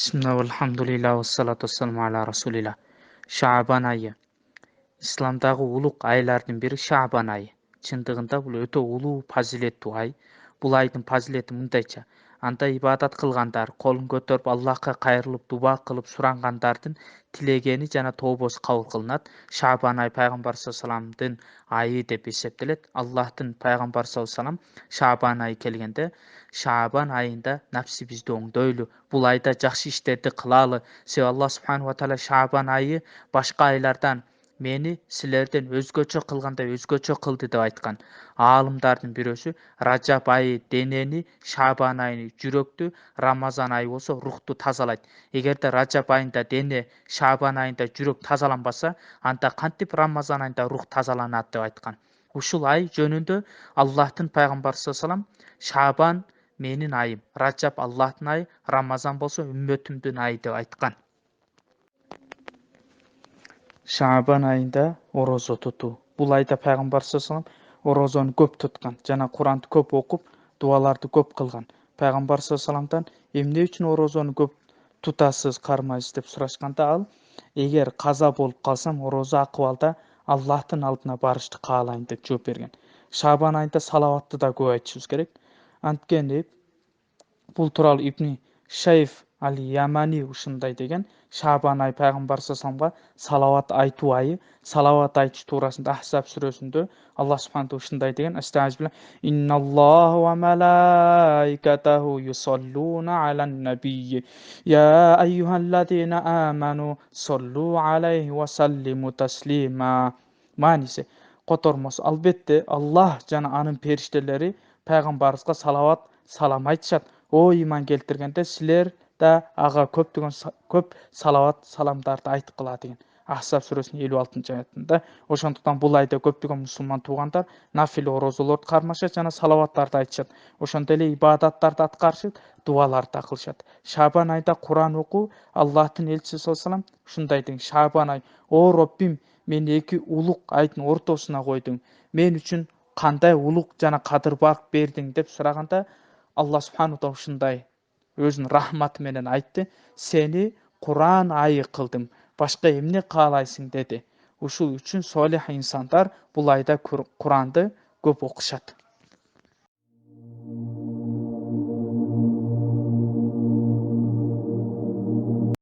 Bismillah, alhamdulillah, wassalatu wassalamu ala rasulillah. Шаабан айы. Исламдағы улуг айлардын бири Шаабан айы. Чындыгында бул өтө улуу фазилеттүү ай. Бул айдын фазилети мындайча. Анда ибадат кылгандар, колун көтөрүп Аллахка кайрылып дуба кылып сурангандардын тилегени жана тообосу кабыл кылынат. Шаабан ай пайгамбар салламдын айы деп эсептелет. Аллахтын пайгамбар саллам Шаабан айы келгенде Шаабан айында напсибизди оңдойлу, бул айда жакшы иштерди кылалы. Себеби Аллах субханаху ва таала Шаабан айы башка айлардан мени силерден өзгөчө кылганда өзгөчө кылды деп айткан. Аалымдардын бирөөсү Ражаб айы денени, Шаабан айы жүрөктү, Рамазан айы болсо рухту тазалайт. Эгерде Ражаб айында дене, Шаабан айында жүрөк тазаланбаса, анда кантип Рамазан айында рух тазаланат деп айткан. Ушул ай жөнүндө Аллахтын пайгамбары саллам Шаабан менин айым, Ражаб Аллахтын айы, Рамазан болсо үммөтүмдүн айы деп айткан. Шаабан айында орозо тутуу. Бул айда пайгамбар саллам орозону көп туткан жана Куранды көп окуп, дуаларды көп кылган. Пайгамбар салламдан эмне үчүн орозону көп тутасыз, кармайсыз деп сурашканда ал эгер каза болуп калсам орозо акыбалда Аллахтын алдына барышты каалайм деп жооп берген. Шаабан айында салаватты да көп айтышыбыз керек. Анткени бул тууралуу Ибн Шайф ал-Ямани ушундай деген: Шаабан ай пайгамбар салламга салават айтуу айы. Салават айтыш туурасында Ахзаб сүрөсүндө Аллах субханаху ушундай деген: Астагфирулlah, инналлаха ва малаикатаху юсаллуна алан набийи я айюхаллазина аману саллу алейхи ва саллиму таслима. Мааниси котормосу: албетте Аллах жана анын периштелери пайгамбарыбызга салават салам айтышат. О ыйман келтиргенде силер да ага көп салават саламдарды айткыла деген. Ахзаб сүрөсүнүн 56-аятында. Ошондуктан бул айда көптөгөн мусулман туугандар нафил орозолорду кармашат жана салаваттарды айтышат. Ошондой эле ибадаттарды аткарышат, дуаларды да кылышат. Шаабан айда Куран окуу, Аллахтын элчиси саллам ушундай деген: Шаабан ай, о Роббим, мени эки улуг айдын ортосуна койдуң. Мен үчүн кандай улуг жана кадырбак бердиң деп сураганда, Аллах субханаху таала ушундай өзүнүн рахматы менен айтты: сени Куран айы кылдым, башка эмне каалайсың деди. Ушул үчүн солих инсандар бул айда Куранды көп окушат.